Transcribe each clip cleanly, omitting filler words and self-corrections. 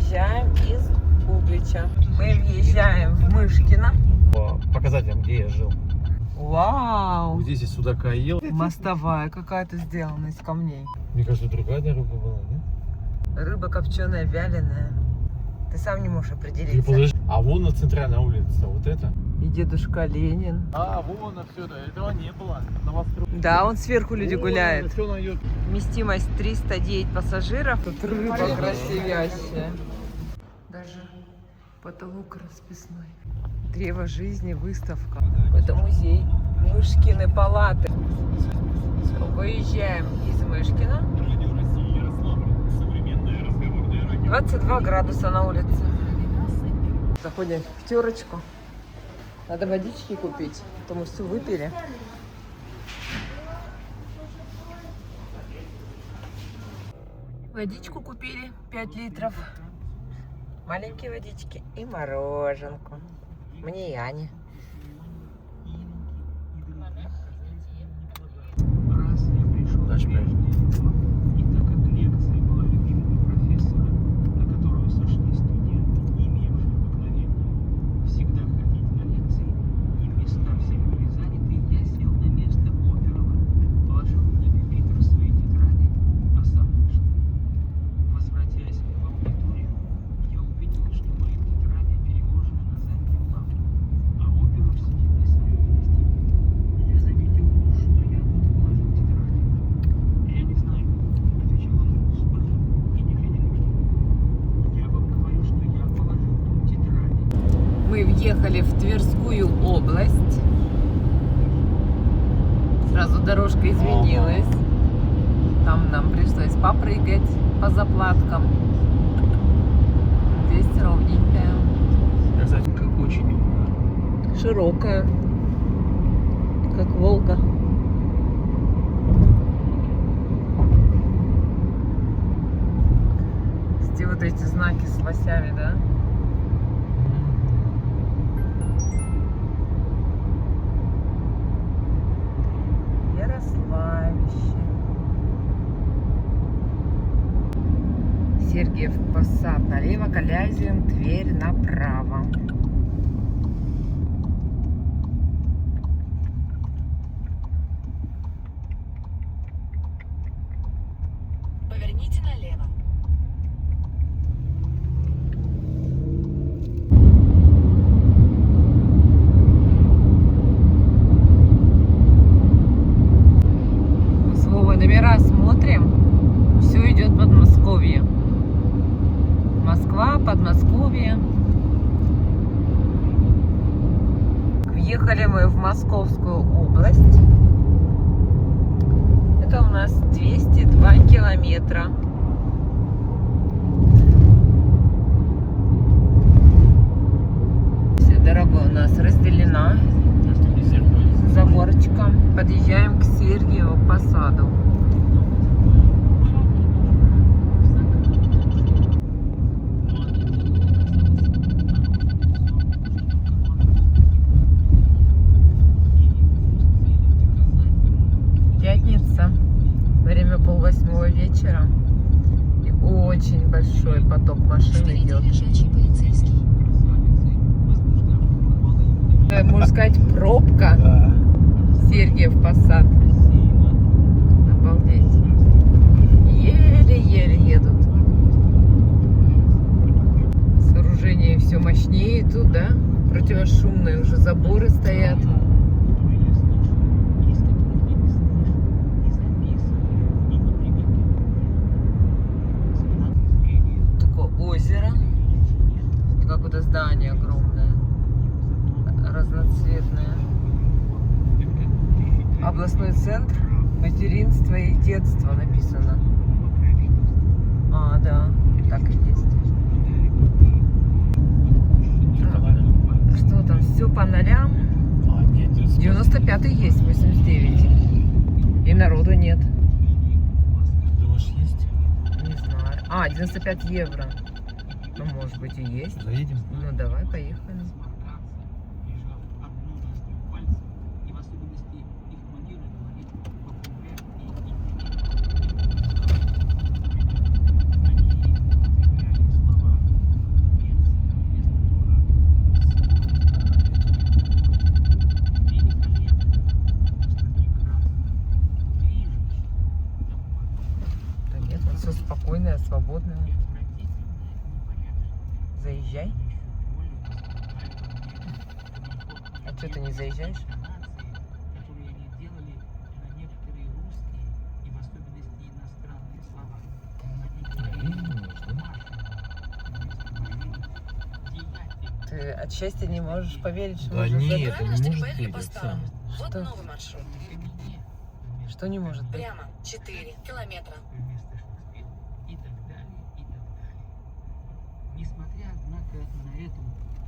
выезжаем из Углича. Мы въезжаем в Мышкино. По показателям, где я жил. Вау! Здесь и судака ел. Мостовая какая-то сделана из камней. Мне кажется, другая дорога была, нет? Рыба копченая, вяленая. Ты сам не можешь определиться. А вон на центральной улице, вот это. И дедушка Ленин. А, вон отсюда, этого не было. Да, он сверху люди гуляет. Все найдет. Вместимость 309 пассажиров. Тут рыба красивящая. Даже потолок расписной. Древо жизни, выставка. Это музей. Мышкины палаты. Выезжаем из Мышкина. 22 градуса на улице. Заходим в терочку. Надо водички купить, а то мы все выпили. Водичку купили 5 литров. Маленькие водички и мороженку. Мне и Ане. Дальше поехали. Мы въехали в Тверскую область. Сразу дорожка изменилась. Там нам пришлось попрыгать по заплаткам. Здесь ровненькая. Кстати, как очень Широкая. Как Волга. Где вот эти знаки с лосями, да? Ярославище. Сергиев Посад налево, Калязин, Тверь направо. Поверните налево. Мы с Вовой номера смотрим. Все идет Подмосковье. Москва, Подмосковье. Въехали мы в Московскую область. Это у нас 202 километра. Вся дорога у нас разделена заборчиком. Подъезжаем к Сергиеву Посаду. Пятница, время 7:30 вечера, и очень большой поток машин идет. Можно сказать, пробка. Сергиев Посад. Обалдеть. Еле-еле едут. Сооружение все мощнее тут, да? Противошумные уже заборы стоят. Озеро и какое-то здание огромное, разноцветное. Областной центр материнства и детства написано. А, да, так и есть. Что там, все по нолям? 95-й есть, 89. И народу нет. Думаешь, есть? Не знаю. А, 95 евро. Ну, может быть, и есть. Заедем? Ну, давай, поехали. Заезжай. А что ты не заезжаешь? Которые они делали на некоторые русские и в особенности иностранные слова. Ты от счастья не можешь поверить, что Да можно нет, забрать? это Правильно, не что не может поехали быть, по это старому. Вот Что? новый маршрут. Что не может быть? Прямо 4 километра. Вместо Шекспира и так далее, и так далее. Несмотря, однако, на это,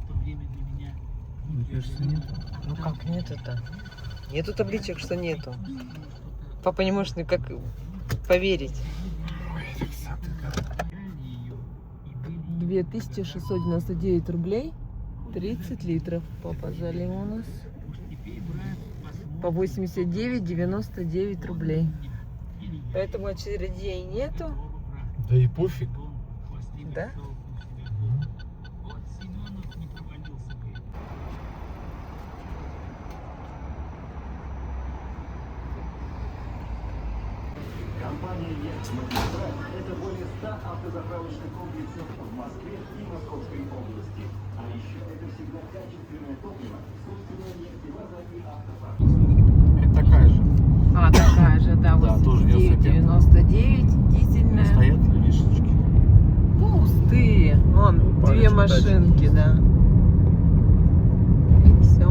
в то время для меня... Мне кажется, нет. Ну как нету-то? Нету табличек, что нету. Папа не может никак поверить. 2699 рублей, 30 литров. Папа залил у нас. По 89,99 рублей. Поэтому очередей нету. Да и пофиг. Да? Компания «Яхтмагистраль» – это более 100 автозаправочных комплексов в Москве и Московской области. А еще это всегда качественное топливо, собственная нефтебаза и автопарк. Это такая же. А, такая же, да, Да, тоже 99,99, дизельная. Стоят на вешечке. Пустые. Вон, Парочка две машинки, да. И все.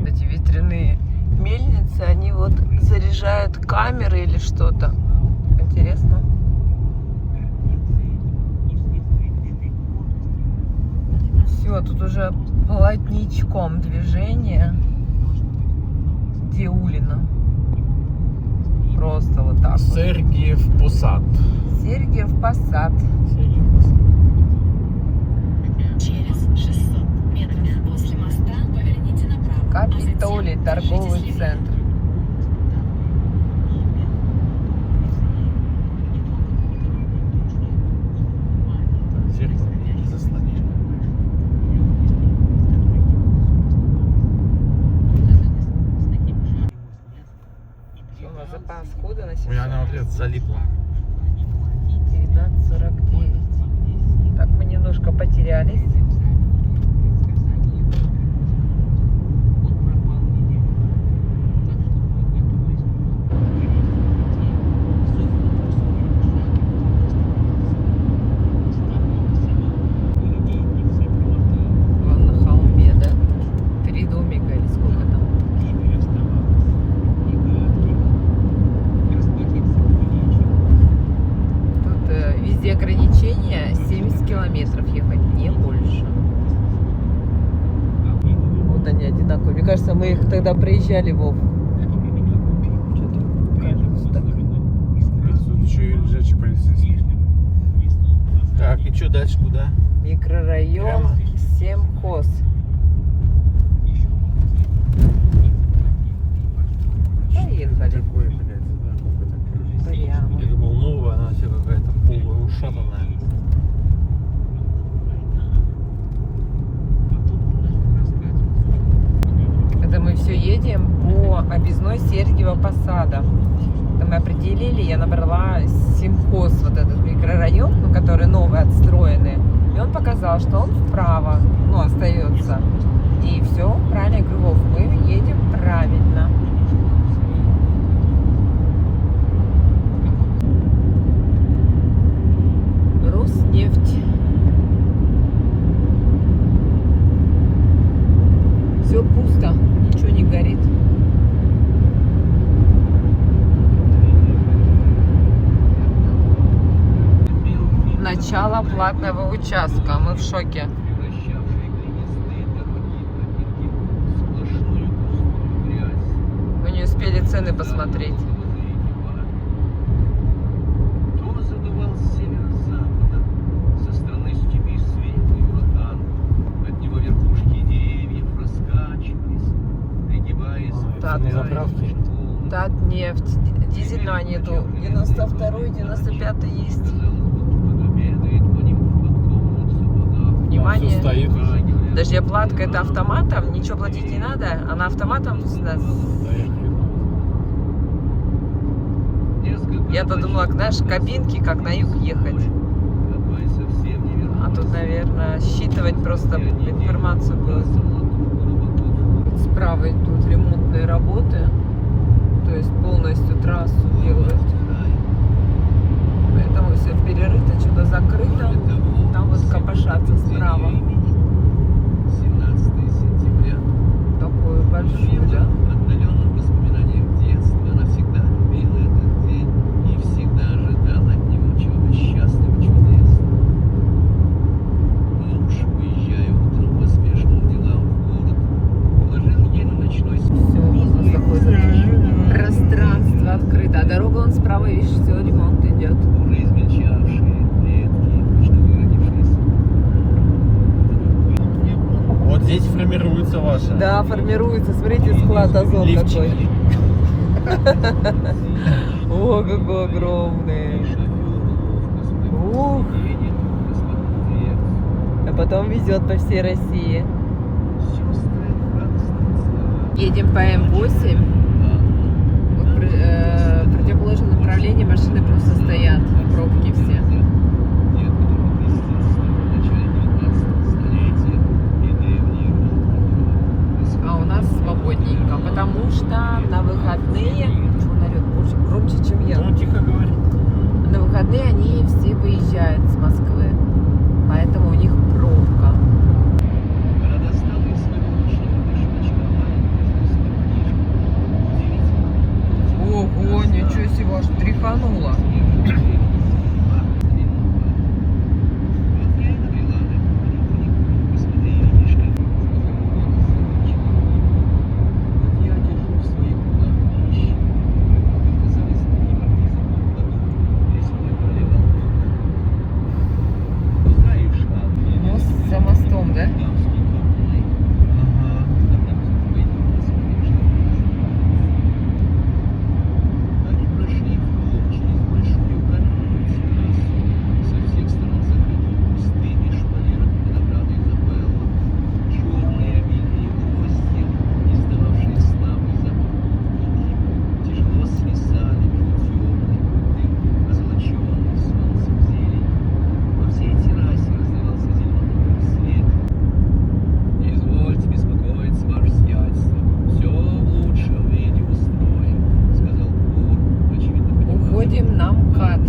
Эти ветряные мельницы, они вот заряжают камеры или что-то. Интересно. Все, тут уже плотничком движение. Диулина. Просто вот так вот. Сергиев Посад. Сергиев Посад. Сергиев Посад. Через 600 метров после моста поверните направо. Капитолий, А затем торговый держитесь левее. центр. Зеркало не заслоняет. Что у нас запас хода на У меня она вот залипла. 19:49. Так, мы немножко потерялись. Вон на холме, да? 3 домика или сколько там? Тут везде ограничения 70 километров ехать, не больше. Вот они одинаковые. Мне кажется, мы их тогда проезжали, Вов. Что-то кажется так. Тут еще и лежачий полицейский. Так, и что дальше куда? Микрорайон Прямо? Семхоз. Поехали. Такое, блядь, да, какое-то. Прямо. Я думал, новая, она вся какая-то полурушатанная. Это мы все едем по объездной Сергиева Посада. Это мы определили, я набрала Симхоз, вот этот микрорайон, ну, который новый, отстроенный. И он показал, что он вправо, ну, остается. И все, правильно, я говорю, Вов, мы едем правильно. Руснефть. Все пусто, ничего не горит. Начало платного участка. Мы в шоке. Мы не успели цены посмотреть. Кто задувал с северо-запада, со стороны степи светлый ураган, от него верхушки деревьев раскачивались, пригибаясь. Так, Это не заправки. Татнефть. Дизельного нету. 92-й, 95-й есть. Все Внимание. стоит уже. Даже оплатка это автоматом, ничего платить не надо. Она автоматом с нас. Я-то думала, знаешь, кабинки, как на юг ехать. А тут наверное, считывать просто информацию будет. Справа идут ремонтные работы, то есть полностью трассу делают. Поэтому все перерыто, что-то закрыто. Там вот копошатся справа. 17 сентября. Такой большой, да? Отдаленным воспоминанием детства она всегда любила этот день и всегда ожидала от него чего-то счастливого, чудесного. Муж, уезжая утром по спешным делам в город, положил ей на ночной Все, у нас такое пространство открыто. А дорога вон справа, видишь, все, ремонт идет. уже измельчавшие, редкие, точно выродившиеся. Вот здесь формируется ваша. Да, формируется. Смотрите, склад озон Лифчик. какой. О, какой огромный. Ух. А потом везет по всей России. Едем по М8. Вот в противоположном направлении машины просто стоят. Пробки все. А у нас свободненько, потому что на выходные... Что он орёт? Больше громче, чем я. Ну, тихо говори. На выходные они все выезжают с Москвы. Поэтому у них пробка. Она достала из своего ручного кошелечка маленькую книжку. Ого, ничего себе, аж тряхануло. Мост за мостом, да? Они прошли вдоль через большую каменную террасу, со всех сторон закрытую густыми шпалерами винограда Изабелла, черные обильные грозди, издававшие слабый запах клубники, тяжело свисали между темной, озолоченной солнцем зелень. По всей террасе разливался зеленый свет. Не извольте беспокоиться, ваше сиятельство, все в лучшем виде устроено, сказал Кур, очевидно понимая. Уходим на МКАД.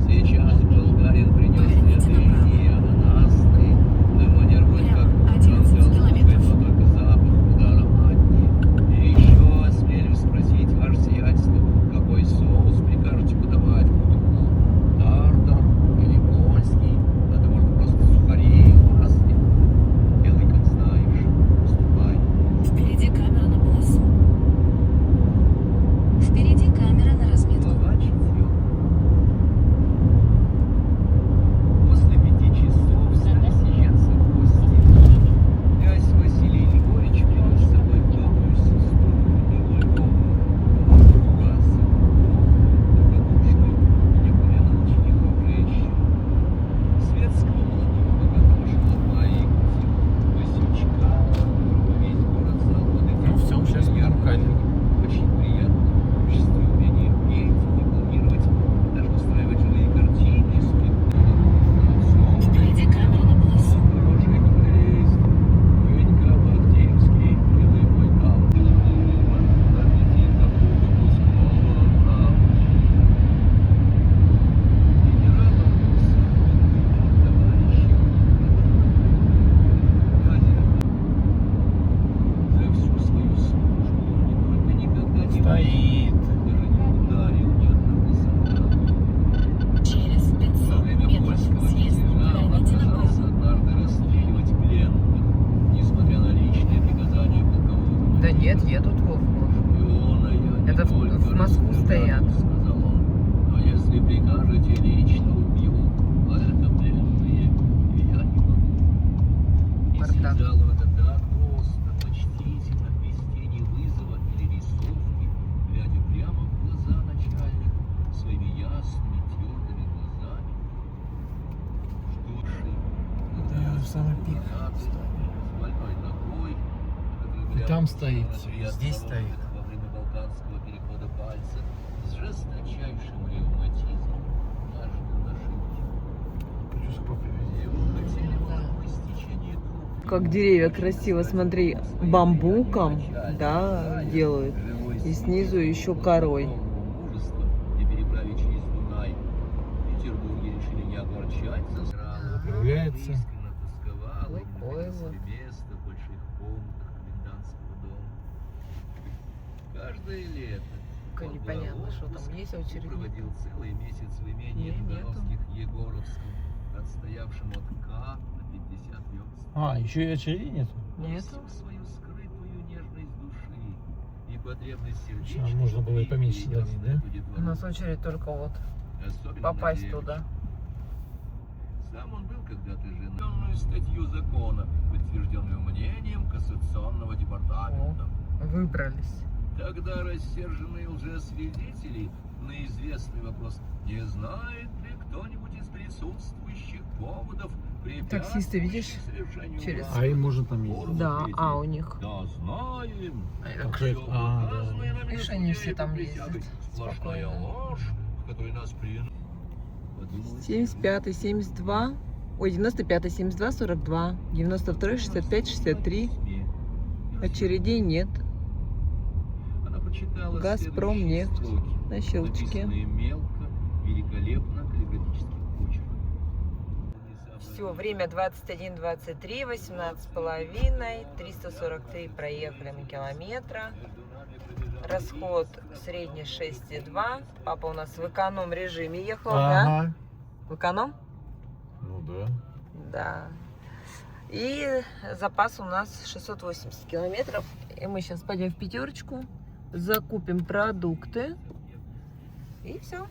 Сейчас болгарин принес цветы и ананасы. Эманирует как гангал, но только запах куда ароматнее. И еще осмелюсь спросить, ваше сиятельство, какой соус прикажете подавать к духу? Тартар или польский? Это может просто сухари в масле. Делай, как знаешь. Ступай. Впереди камера на полосу. Впереди камера на разметку. Глава 4. После 5 часов стали съезжаться гости. Князь Василий Львович привез с собой вдовую сестру Людмилу Львовну, Гаса, добродушную и непомерно учеников женщину. Светского молодого богатого шалопая и Васючка, которого весь город знал под этим Ну, всё, сейчас ярким, МКАДе. очень приятным в обществе умение петь, декламировать, даже устраивать живые картины, скульптуры. Впереди камера на полосу. Хороший капиталист, Юнька Бахтинский, милый мой там. Аппетит такого выпускного там. Генералом был сын, товарищем. За всю свою службу он не только никогда не Стоит. даже не ударил ни одного солдата. Через Во 500 время метров польского съезд мятежа он поверните отказался направо. однажды расстреливать пленных, несмотря на личные приказания полкового. Да нет, едут Вовку. Шпиона я не Это в только Москву расстрелять, стоят. сказал он. Но если прикажете, лично убью. А это пленные, и я не могу. И Бардак. сказал он это так просто, почтительно, без тени вызова или рисовки, глядя прямо в глаза начальнику своими ясными, твердыми глазами. Что ж, Да, в самый пик стоит. с больной ногой, который И там глянул стоит, на приятного здесь стоит. во время балканского перехода пальца с жесточайшим ревматизмом аж на шее. Плюс попривет. Как деревья красиво, смотри, бамбуком, да, делают. И снизу еще корой. И переправить через Дунай. В Петербурге решили не огорчать засрану. Появляется. Искренне тосковала и не Лукойло. находила себе места в больших комнатах комендантского дома. Каждое лето Только он непонятно, брал что там отпуск есть и очередь. проводил целый месяц в имении Нету. Ждановских Егоровском, отстоявшем от К на 50 верст. А, еще и очереди нету? Нету. Всю свою скрытую нежность души и потребность А сердечной можно было и любви поменьше перенес дать, на да? эту У детвору. нас очередь только вот Особенно попасть на туда. девочек. Сам он был когда-то жененную статью закона, подтвержденную мнением Кассационного департамента. Выбрались. Тогда рассерженные лжесвидетели на известный вопрос, не знает ли кто-нибудь из присутствующих поводов, Таксисты, видишь, совершению через- брака, А им можно там ездить? Да, ответили, а у них. Да, знаем. Так, Всё да. указанное нами Видишь, на они суде все и там по присяге ездят. сплошная Спокойно. ложь, в которой нас приняли. Подумалось, 75-й, 72. Ой, 95-й, 72, 42. 92-й, 65, 63. Очередей нет. Она прочитала «Газпром» следующие нефть. строки, На щелчке. написанные мелко, великолепно, каллиграфическим почерком. Все, время 21:23, 18,5, 343 проехали на километра. Расход средний 6,2. Папа у нас в эконом режиме ехал, да? Ага. В эконом? Ну да. Да. И запас у нас 680 километров. И мы сейчас пойдем в пятерочку, закупим продукты. И все.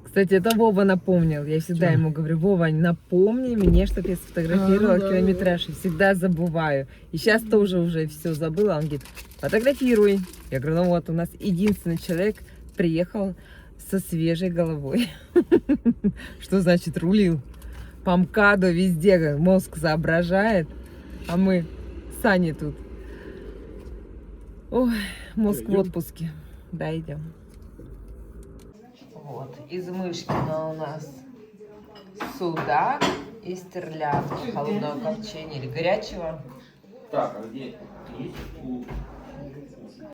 Кстати, это Вова напомнил. Я всегда Чё? ему говорю: Вова, напомни мне, чтобы я сфотографировала да, километраж. И всегда забываю. И сейчас тоже уже все забыла. Он говорит: фотографируй. Я говорю: ну вот, у нас единственный человек приехал со свежей головой. Что значит рулил? По МКАДу везде мозг соображает. А мы с Аней тут. Ой, мозг в отпуске. Да, идем. Вот, из Мышкина у нас судак и стерлядка холодного копчения или горячего. Так, а где есть?